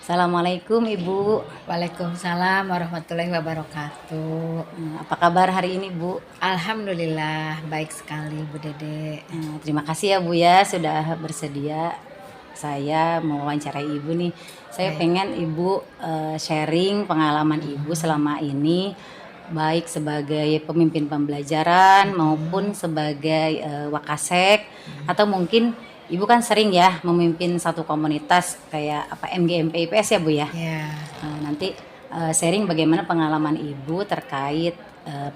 Assalamualaikum Ibu. Waalaikumsalam warahmatullahi wabarakatuh. Apa kabar hari ini Bu? Alhamdulillah baik sekali Bu Dede. Terima kasih ya Bu ya sudah bersedia. Saya mau wawancarai Ibu nih. Saya Baik. pengen Ibu sharing pengalaman Ibu selama ini, baik sebagai pemimpin pembelajaran maupun sebagai wakasek, atau mungkin Ibu kan sering ya memimpin satu komunitas kayak MGMP IPS ya Bu ya. Ya, Nanti sharing bagaimana pengalaman Ibu terkait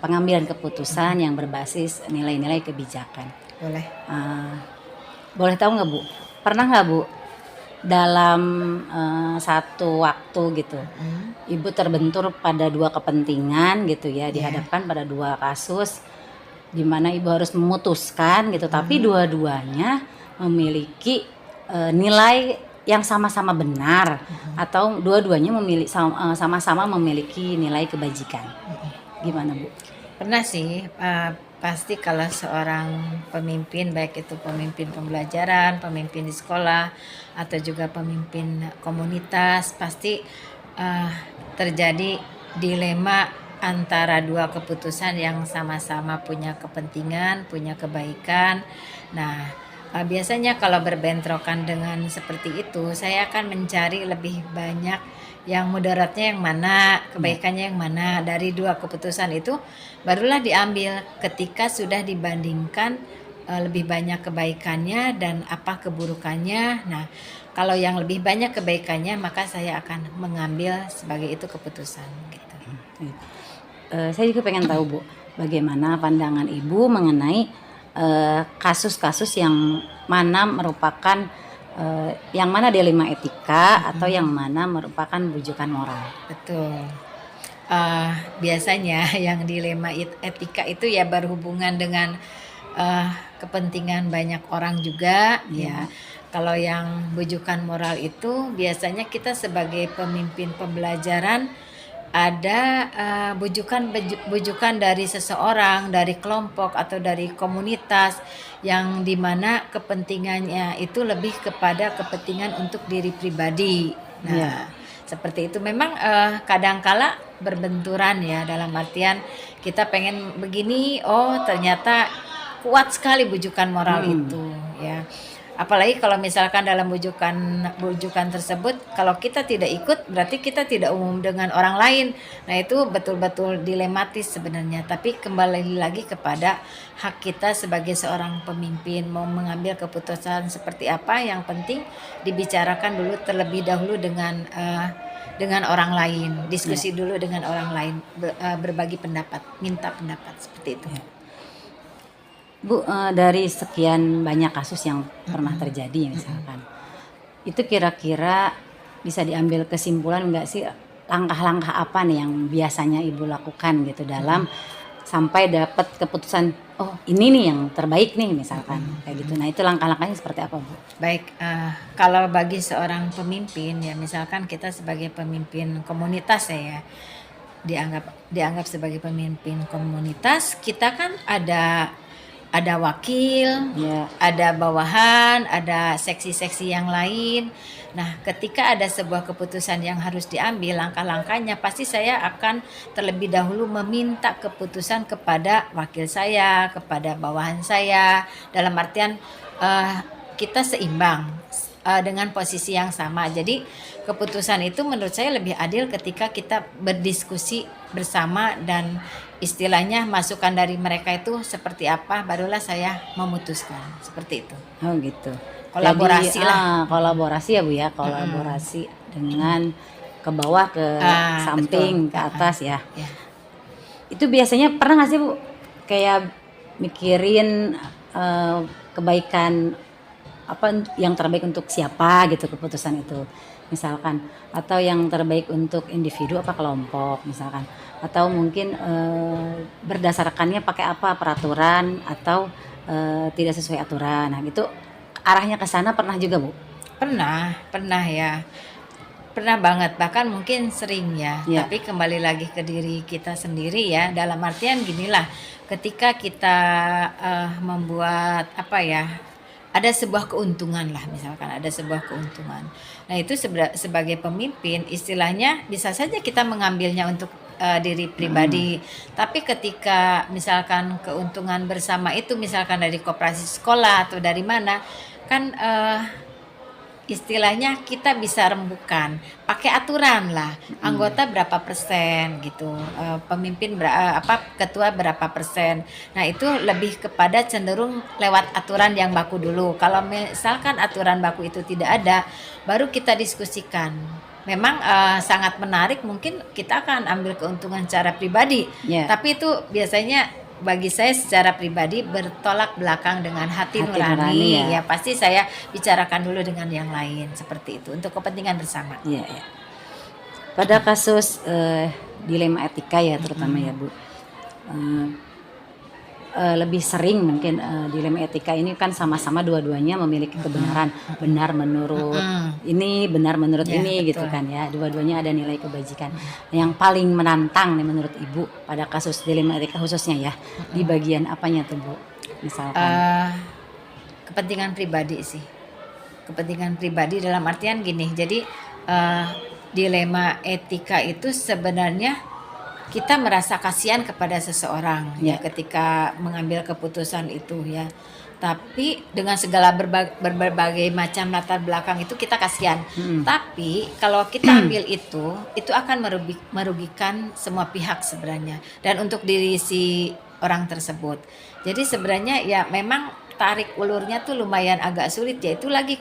pengambilan keputusan yang berbasis nilai-nilai kebijakan. boleh. Boleh tahu nggak Bu? Pernah nggak Bu dalam satu waktu gitu, Ibu terbentur pada dua kepentingan gitu ya, dihadapkan pada dua kasus di mana Ibu harus memutuskan gitu, tapi dua-duanya memiliki nilai yang sama-sama benar, atau dua-duanya sama-sama memiliki nilai kebajikan. Gimana Bu? Pernah sih, pasti kalau seorang pemimpin, baik itu pemimpin pembelajaran, pemimpin di sekolah, atau juga pemimpin komunitas, pasti terjadi dilema antara dua keputusan yang sama-sama punya kepentingan, punya kebaikan. Nah, biasanya kalau berbentrokan dengan seperti itu, saya akan mencari lebih banyak yang mudaratnya yang mana, kebaikannya yang mana. Dari dua keputusan itu barulah diambil ketika sudah dibandingkan lebih banyak kebaikannya dan apa keburukannya. Nah, kalau yang lebih banyak kebaikannya maka saya akan mengambil sebagai itu keputusan gitu. Saya juga pengen tahu Bu, bagaimana pandangan Ibu mengenai kasus-kasus yang mana merupakan yang mana dilema etika atau yang mana merupakan rujukan moral. Betul. Biasanya yang dilema etika itu ya berhubungan dengan kepentingan banyak orang juga ya. Kalau yang bujukan moral itu biasanya kita sebagai pemimpin pembelajaran ada bujukan dari seseorang, dari kelompok atau dari komunitas yang dimana kepentingannya itu lebih kepada kepentingan untuk diri pribadi. Nah, seperti itu memang kadangkala berbenturan ya, dalam artian kita pengen begini, oh ternyata kuat sekali bujukan moral itu ya. Apalagi kalau misalkan dalam bujukan tersebut kalau kita tidak ikut berarti kita tidak umum dengan orang lain. Nah, itu betul-betul dilematis sebenarnya, tapi kembali lagi kepada hak kita sebagai seorang pemimpin mau mengambil keputusan seperti apa. Yang penting dibicarakan dulu terlebih dahulu dengan orang lain, diskusi dulu dengan orang lain, berbagi pendapat, minta pendapat seperti itu. Bu, dari sekian banyak kasus yang pernah terjadi misalkan, itu kira-kira bisa diambil kesimpulan nggak sih, langkah-langkah apa nih yang biasanya Ibu lakukan gitu dalam sampai dapat keputusan, oh ini nih yang terbaik nih misalkan kayak gitu. Nah, itu langkah-langkahnya seperti apa Bu? Baik, kalau bagi seorang pemimpin ya, misalkan kita sebagai pemimpin komunitas ya, dianggap sebagai pemimpin komunitas, kita kan ada wakil, ada bawahan, ada seksi-seksi yang lain. Nah, ketika ada sebuah keputusan yang harus diambil, langkah-langkahnya pasti saya akan terlebih dahulu meminta keputusan kepada wakil saya, kepada bawahan saya, dalam artian kita seimbang dengan posisi yang sama. Jadi keputusan itu menurut saya lebih adil ketika kita berdiskusi bersama dan istilahnya masukan dari mereka itu seperti apa, barulah saya memutuskan seperti itu. Oh gitu. Kolaborasi lah. Kolaborasi ya Bu ya, kolaborasi dengan ke bawah, ke samping, betul. ke atas ya. Ya. Itu biasanya pernah nggak sih Bu kayak mikirin kebaikan apa yang terbaik untuk siapa gitu keputusan itu misalkan, atau yang terbaik untuk individu apa kelompok misalkan, atau mungkin berdasarkannya pakai apa peraturan atau tidak sesuai aturan. Nah, itu arahnya ke sana pernah juga Bu? Pernah ya. Pernah banget, bahkan mungkin sering ya. Tapi kembali lagi ke diri kita sendiri ya. Dalam artian ginilah, ketika kita membuat ada sebuah keuntungan lah, misalkan ada sebuah keuntungan. Nah itu sebagai pemimpin istilahnya bisa saja kita mengambilnya untuk diri pribadi. Tapi ketika misalkan keuntungan bersama itu misalkan dari koperasi sekolah atau dari mana, kan istilahnya kita bisa rembukan pakai aturan lah, anggota berapa persen gitu, pemimpin ketua berapa persen. Nah itu lebih kepada cenderung lewat aturan yang baku dulu. Kalau misalkan aturan baku itu tidak ada, baru kita diskusikan. Memang sangat menarik, mungkin kita akan ambil keuntungan secara pribadi, tapi itu biasanya bagi saya secara pribadi bertolak belakang dengan hati nurani ya. Pasti saya bicarakan dulu dengan yang lain seperti itu untuk kepentingan bersama. Ya. Pada kasus dilema etika ya terutama ya Bu, lebih sering mungkin dilema etika ini kan sama-sama dua-duanya memiliki kebenaran, benar menurut ini, benar menurut ini, betul. Gitu kan ya, dua-duanya ada nilai kebajikan. Yang paling menantang nih menurut Ibu pada kasus dilema etika khususnya ya, di bagian apanya tuh Bu? Misalkan kepentingan pribadi sih, kepentingan pribadi dalam artian gini, jadi dilema etika itu sebenarnya kita merasa kasihan kepada seseorang ya ketika mengambil keputusan itu ya. Tapi dengan segala berbagai macam latar belakang itu kita kasihan. Tapi kalau kita ambil itu akan merugikan semua pihak sebenarnya, dan untuk diri si orang tersebut. Jadi sebenarnya ya memang tarik ulurnya tuh lumayan agak sulit ya. Itu lagi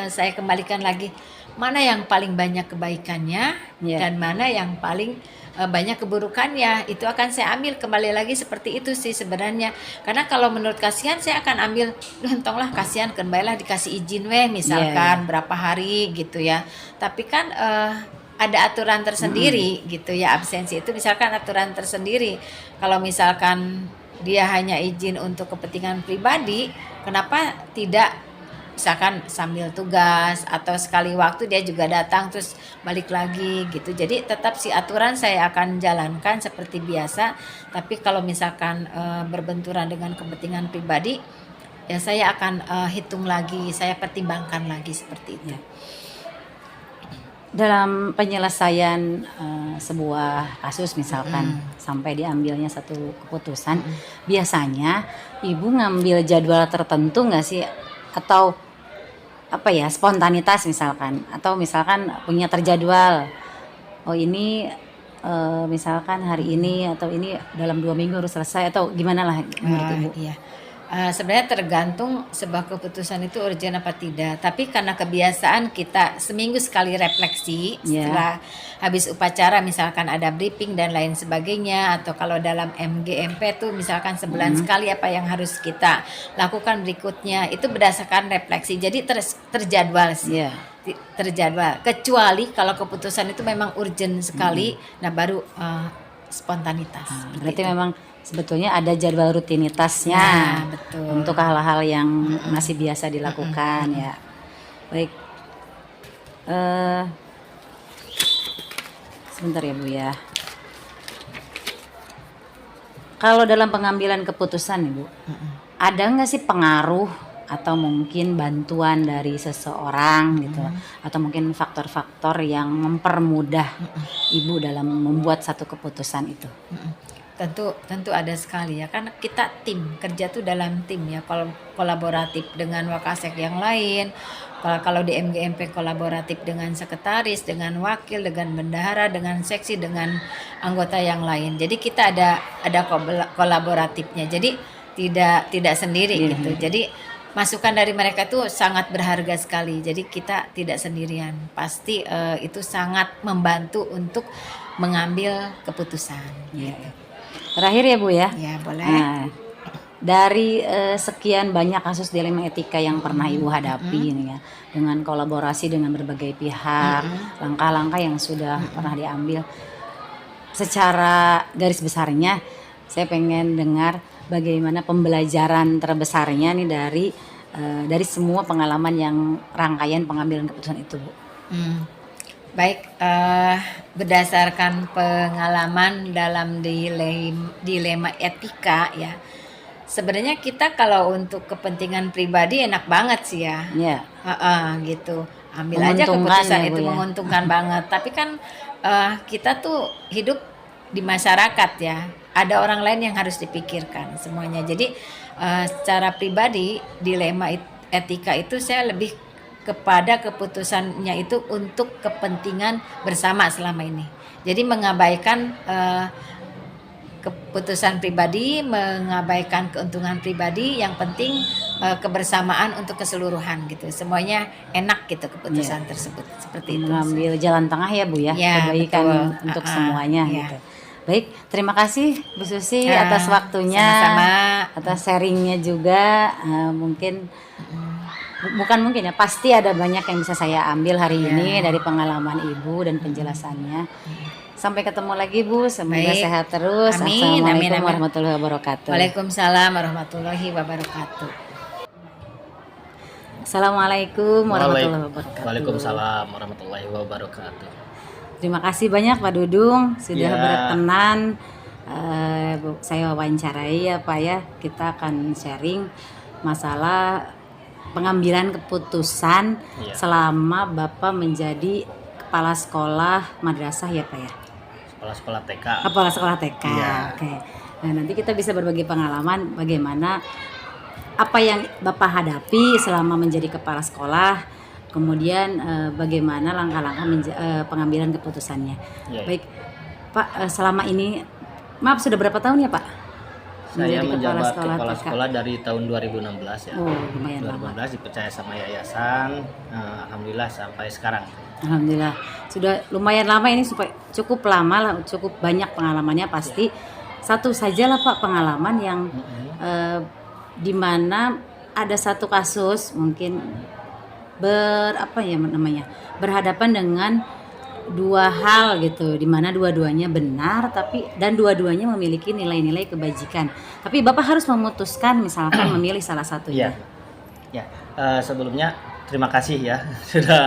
saya kembalikan lagi, mana yang paling banyak kebaikannya dan mana yang paling banyak keburukannya, itu akan saya ambil kembali lagi seperti itu sih sebenarnya. Karena kalau menurut kasihan saya akan ambil, entonglah kasihan kembalilah dikasih izin misalkan berapa hari gitu ya. Tapi kan ada aturan tersendiri gitu ya, absensi itu misalkan aturan tersendiri. Kalau misalkan dia hanya izin untuk kepentingan pribadi, kenapa tidak misalkan sambil tugas atau sekali waktu dia juga datang terus balik lagi gitu. Jadi tetap si aturan saya akan jalankan seperti biasa, tapi kalau misalkan berbenturan dengan kepentingan pribadi ya saya akan hitung lagi, saya pertimbangkan lagi seperti itu. Dalam penyelesaian sebuah kasus misalkan sampai diambilnya satu keputusan, biasanya Ibu ngambil jadwal tertentu nggak sih, atau apa ya, spontanitas misalkan, atau misalkan punya terjadwal, oh ini misalkan hari ini atau ini dalam 2 minggu harus selesai, atau gimana lah menurut Ibu? Iya. Sebenarnya tergantung sebuah keputusan itu urgent apa tidak. Tapi karena kebiasaan kita seminggu sekali refleksi setelah habis upacara, misalkan ada briefing dan lain sebagainya, atau kalau dalam MGMP tuh misalkan sebulan sekali apa yang harus kita lakukan berikutnya, itu berdasarkan refleksi. Jadi terjadwal sih. Terjadwal. Kecuali kalau keputusan itu memang urgent sekali, nah baru spontanitas. Berarti memang sebetulnya ada jadwal rutinitasnya betul. Untuk hal-hal yang masih biasa dilakukan ya. Baik, sebentar ya Bu ya. Kalau dalam pengambilan keputusan Ibu, ada nggak sih pengaruh atau mungkin bantuan dari seseorang gitu, atau mungkin faktor-faktor yang mempermudah Ibu dalam membuat satu keputusan itu? Tentu ada sekali ya, kan kita tim kerja tuh dalam tim ya, kolaboratif dengan wakasek yang lain. Kalau di MGMP kolaboratif dengan sekretaris, dengan wakil, dengan bendahara, dengan seksi, dengan anggota yang lain. Jadi kita ada kolaboratifnya. Jadi tidak sendiri gitu. Jadi masukan dari mereka itu sangat berharga sekali. Jadi kita tidak sendirian. Pasti itu sangat membantu untuk mengambil keputusan. Gitu. Terakhir ya Bu ya. Ya boleh. Nah, dari sekian banyak kasus dilema etika yang pernah Ibu hadapi ini ya, dengan kolaborasi dengan berbagai pihak, langkah-langkah yang sudah pernah diambil, secara garis besarnya saya pengen dengar bagaimana pembelajaran terbesarnya nih dari semua pengalaman yang rangkaian pengambilan keputusan itu Bu. Baik, berdasarkan pengalaman dalam dilema etika ya, sebenarnya kita kalau untuk kepentingan pribadi enak banget sih ya. Ya, Gitu. Ambil aja Menguntungkan keputusan ya, Bu, itu ya. menguntungkan banget. Tapi kan kita tuh hidup di masyarakat ya. Ada orang lain yang harus dipikirkan semuanya. Jadi secara pribadi dilema etika itu saya lebih kepada keputusannya itu untuk kepentingan bersama selama ini. Jadi mengabaikan keputusan pribadi, mengabaikan keuntungan pribadi, yang penting kebersamaan untuk keseluruhan gitu. Semuanya enak gitu keputusan tersebut, seperti itu. mengambil jalan tengah ya Bu ya, Ya, kebaikan betul. untuk semuanya Ya. gitu. Baik, terima kasih Bu Susi atas waktunya, Sama-sama. atas sharingnya juga. Mungkin bukan mungkin ya, pasti ada banyak yang bisa saya ambil hari ini dari pengalaman Ibu dan penjelasannya. Sampai ketemu lagi Bu, semoga Baik. sehat terus. Amin, amin, Assalamualaikum amin. warahmatullahi wabarakatuh. Waalaikumsalam warahmatullahi wabarakatuh. Assalamualaikum warahmatullahi wabarakatuh. Waalaikumsalam warahmatullahi wabarakatuh. Terima kasih banyak Pak Dudung sudah Ya. berkenan saya wawancarai ya Pak ya. Kita akan sharing masalah pengambilan keputusan Ya. selama Bapak menjadi kepala sekolah madrasah ya Pak ya. Sekolah TK. Kepala sekolah TK. Iya. Oke. Nah, nanti kita bisa berbagi pengalaman bagaimana apa yang Bapak hadapi selama menjadi kepala sekolah, kemudian bagaimana langkah-langkah pengambilan keputusannya. Iya. Baik, Pak, selama ini maaf sudah berapa tahun ya Pak? Saya Menjadi menjabat kepala TK? sekolah dari tahun 2016 ya. Oh, lumayan lama. 2016 dipercaya sama yayasan, alhamdulillah sampai sekarang. Alhamdulillah sudah lumayan lama ini, supaya cukup lama lah, cukup banyak pengalamannya pasti. Satu sajalah Pak pengalaman yang di mana ada satu kasus mungkin berhadapan dengan dua hal gitu, di mana dua-duanya benar dan dua-duanya memiliki nilai-nilai kebajikan. Tapi Bapak harus memutuskan misalkan memilih salah satunya. Ya, sebelumnya terima kasih ya sudah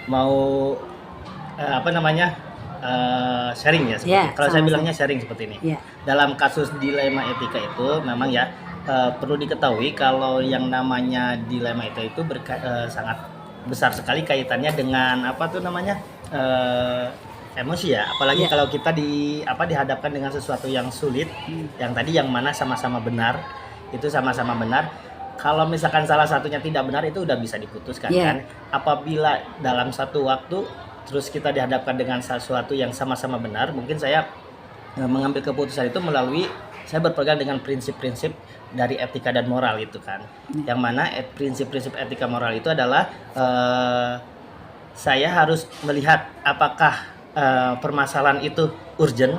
mau sharing ya. Kalau saya bilangnya sharing seperti ini. Ya. Dalam kasus dilema etika itu memang ya perlu diketahui kalau yang namanya dilema etika itu sangat besar sekali kaitannya dengan emosi ya, apalagi kalau kita dihadapkan dengan sesuatu yang sulit, yang tadi yang mana sama-sama benar, itu sama-sama benar. Kalau misalkan salah satunya tidak benar itu udah bisa diputuskan kan. Apabila dalam satu waktu terus kita dihadapkan dengan sesuatu yang sama-sama benar, mungkin saya mengambil keputusan itu melalui saya berpegang dengan prinsip-prinsip dari etika dan moral itu kan. Yang mana prinsip-prinsip etika moral itu adalah saya harus melihat apakah permasalahan itu urgent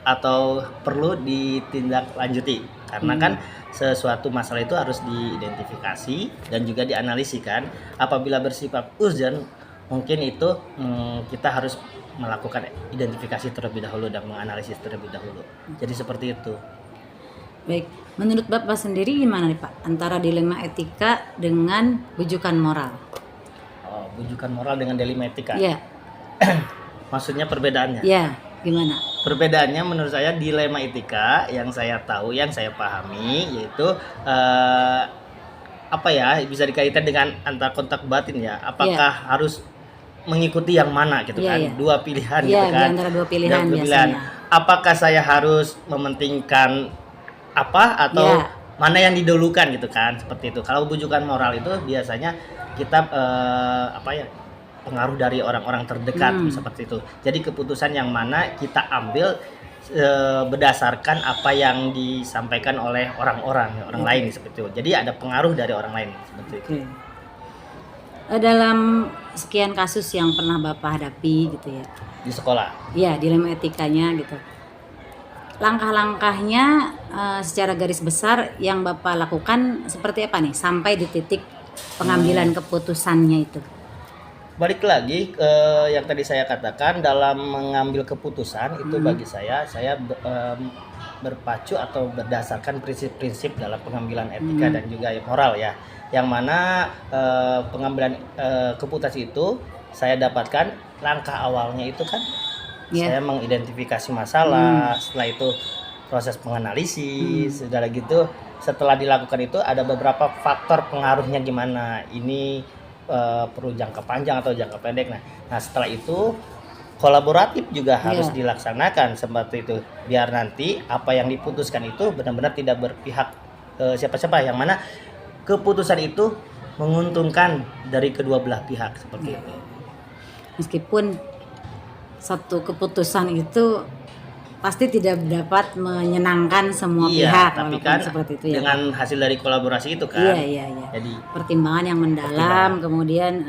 atau perlu ditindaklanjuti, karena kan sesuatu masalah itu harus diidentifikasi dan juga dianalisikan. Apabila bersifat urgent, mungkin itu kita harus melakukan identifikasi terlebih dahulu dan menganalisis terlebih dahulu. Jadi seperti itu. Baik, menurut Bapak sendiri gimana nih Pak antara dilema etika dengan bujukan moral? Oh, bujukan moral dengan dilema etika. Iya. Maksudnya perbedaannya? Iya, gimana? Perbedaannya menurut saya dilema etika yang saya tahu, yang saya pahami yaitu bisa dikaitkan dengan antar kontak batin ya. Apakah harus mengikuti yang mana gitu kan? Dua pilihan gitu kan. Di antara dua pilihan biasanya. Apakah saya harus mementingkan apa atau mana yang didahulukan gitu kan? Seperti itu. Kalau bujukan moral itu biasanya kita pengaruh dari orang-orang terdekat seperti itu. Jadi keputusan yang mana kita ambil berdasarkan apa yang disampaikan oleh orang lain seperti itu. Jadi ada pengaruh dari orang lain seperti itu. Dalam sekian kasus yang pernah Bapak hadapi gitu ya. Di sekolah. Iya, dilema etikanya gitu. Langkah-langkahnya secara garis besar yang Bapak lakukan seperti apa nih sampai di titik pengambilan keputusannya itu? Balik lagi ke yang tadi saya katakan, dalam mengambil keputusan itu bagi saya berpacu atau berdasarkan prinsip-prinsip dalam pengambilan etika dan juga moral ya. Yang mana pengambilan keputusan itu saya dapatkan langkah awalnya itu kan saya mengidentifikasi masalah, setelah itu proses penganalisis, sudah gitu setelah dilakukan itu ada beberapa faktor pengaruhnya gimana, ini perlu jangka panjang atau jangka pendek. Nah setelah itu kolaboratif juga harus dilaksanakan seperti itu, biar nanti apa yang diputuskan itu benar-benar tidak berpihak siapa-siapa, yang mana keputusan itu menguntungkan dari kedua belah pihak seperti itu. Meskipun satu keputusan itu pasti tidak dapat menyenangkan semua pihak, tapi walaupun kan seperti itu ya. dengan hasil dari kolaborasi itu kan. Iya. Jadi Pertimbangan yang mendalam, kemudian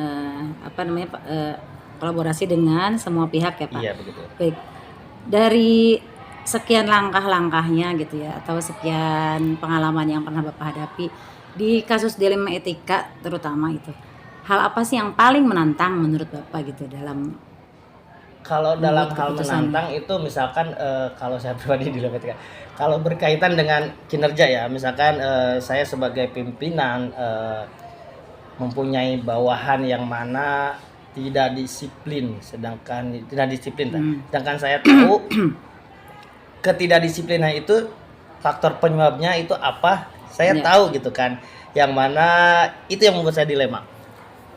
kolaborasi dengan semua pihak ya Pak. iya begitu. Baik. Dari sekian langkah-langkahnya gitu ya, atau sekian pengalaman yang pernah Bapak hadapi di kasus dilema etika terutama itu. Hal apa sih yang paling menantang menurut Bapak gitu dalam Kalau dalam membuat hal keputusan? menantang itu misalkan kalau saya pribadi di ketika kalau berkaitan dengan kinerja ya, misalkan saya sebagai pimpinan mempunyai bawahan yang mana tidak disiplin, sedangkan saya tahu ketidakdisiplinan itu faktor penyebabnya itu apa, saya tahu gitu kan, yang mana itu yang membuat saya dilema,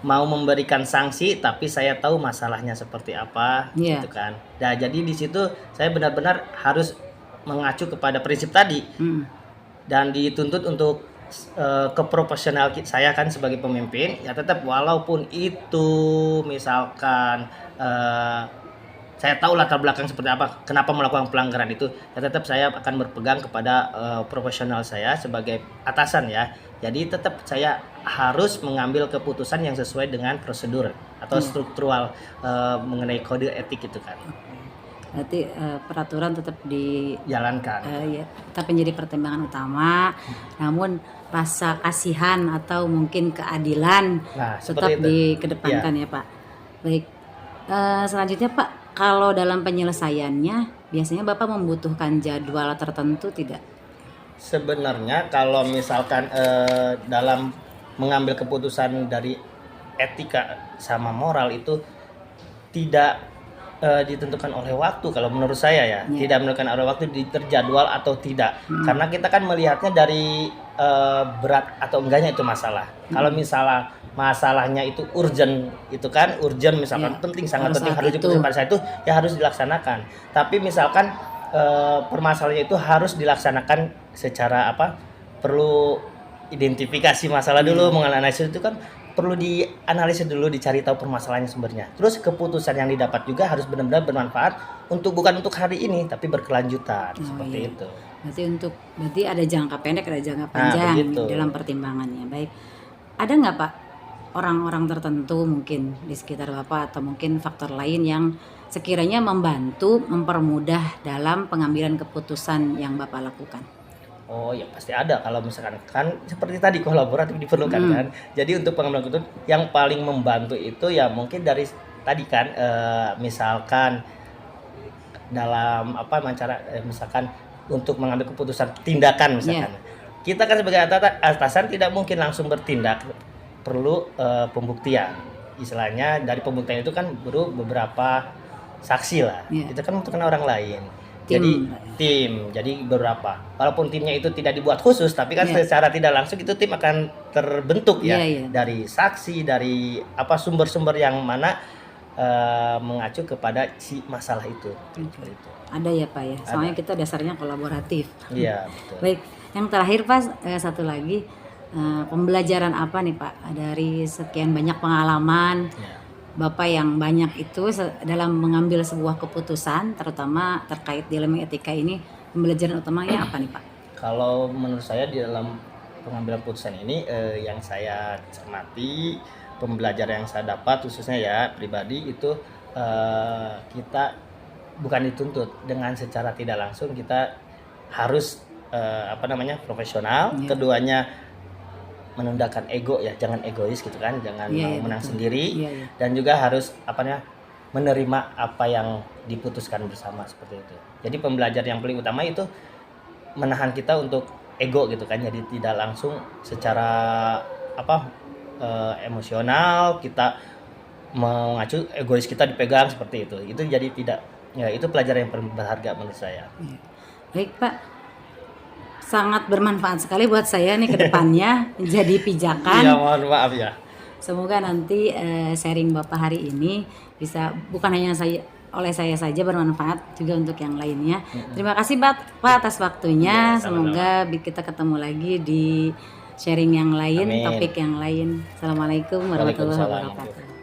mau memberikan sanksi tapi saya tahu masalahnya seperti apa gitu kan. Nah jadi di situ saya benar-benar harus mengacu kepada prinsip tadi dan dituntut untuk keprofesional saya kan sebagai pemimpin ya, tetap walaupun itu misalkan saya tahu latar belakang seperti apa, kenapa melakukan pelanggaran itu, ya tetap saya akan berpegang kepada profesional saya sebagai atasan ya. Jadi tetap saya harus mengambil keputusan yang sesuai dengan prosedur atau struktural mengenai kode etik itu kan. Berarti peraturan tetap Jalankan. tetap menjadi pertimbangan utama, namun rasa kasihan atau mungkin keadilan tetap dikedepankan ya Pak. Baik, selanjutnya Pak, kalau dalam penyelesaiannya biasanya Bapak membutuhkan jadwal tertentu tidak? Sebenarnya kalau misalkan dalam mengambil keputusan dari etika sama moral itu tidak ditentukan oleh waktu, kalau menurut saya ya, tidak menentukan oleh waktu terjadwal atau tidak, karena kita kan melihatnya dari berat atau enggaknya itu masalah. Kalau misalnya masalahnya itu urgent misalkan penting, sangat penting, harus diputuskan pada saat itu ya harus dilaksanakan. Tapi misalkan permasalahannya itu harus dilaksanakan secara perlu identifikasi masalah dulu, menganalisis itu kan perlu dianalisis dulu, dicari tahu permasalahannya sumbernya. Terus keputusan yang didapat juga harus benar-benar bermanfaat bukan untuk hari ini tapi berkelanjutan seperti itu. Berarti ada jangka pendek, ada jangka panjang dalam pertimbangannya. Baik, ada nggak Pak orang-orang tertentu mungkin di sekitar Bapak atau mungkin faktor lain yang sekiranya membantu mempermudah dalam pengambilan keputusan yang Bapak lakukan? Oh ya pasti ada, kalau misalkan kan seperti tadi kolaboratif diperlukan kan. Jadi untuk pengambilan keputusan yang paling membantu itu ya mungkin dari tadi kan misalkan dalam misalkan untuk mengambil keputusan tindakan misalkan. Kita kan sebagai atasan tidak mungkin langsung bertindak, perlu pembuktian. Istilahnya dari pembuktian itu kan perlu beberapa saksi lah. Itu kan membutuhkan orang lain. Jadi beberapa. Walaupun timnya itu tidak dibuat khusus, tapi kan secara tidak langsung itu tim akan terbentuk dari saksi, dari sumber-sumber yang mana mengacu kepada si masalah itu. Ada ya Pak ya. Soalnya kita dasarnya kolaboratif. Iya, betul. Baik, yang terakhir Pak, satu lagi, pembelajaran apa nih Pak dari sekian banyak pengalaman Bapak yang banyak itu dalam mengambil sebuah keputusan, terutama terkait dilema etika ini, pembelajaran utamanya apa nih Pak? Kalau menurut saya di dalam pengambilan keputusan ini yang saya cermati, pembelajaran yang saya dapat khususnya ya pribadi itu kita bukan dituntut dengan secara tidak langsung, kita harus profesional. Keduanya menundukkan ego ya, jangan egois gitu kan, jangan menang sendiri, dan juga harus menerima apa yang diputuskan bersama seperti itu. Jadi pembelajaran yang paling utama itu menahan kita untuk ego gitu kan, jadi tidak langsung secara emosional kita mengacu, egois kita dipegang seperti itu jadi tidak, ya itu pelajaran yang paling berharga menurut saya. Baik Pak, sangat bermanfaat sekali buat saya nih ke depannya menjadi pijakan. Iya, mohon maaf ya. Semoga nanti sharing Bapak hari ini bisa bukan hanya oleh saya saja bermanfaat juga untuk yang lainnya. Terima kasih Pak atas waktunya. Iya, sama-sama. Semoga kita ketemu lagi di sharing yang lain, Amin. topik yang lain. Assalamualaikum warahmatullahi Waalaikumsalam. wabarakatuh.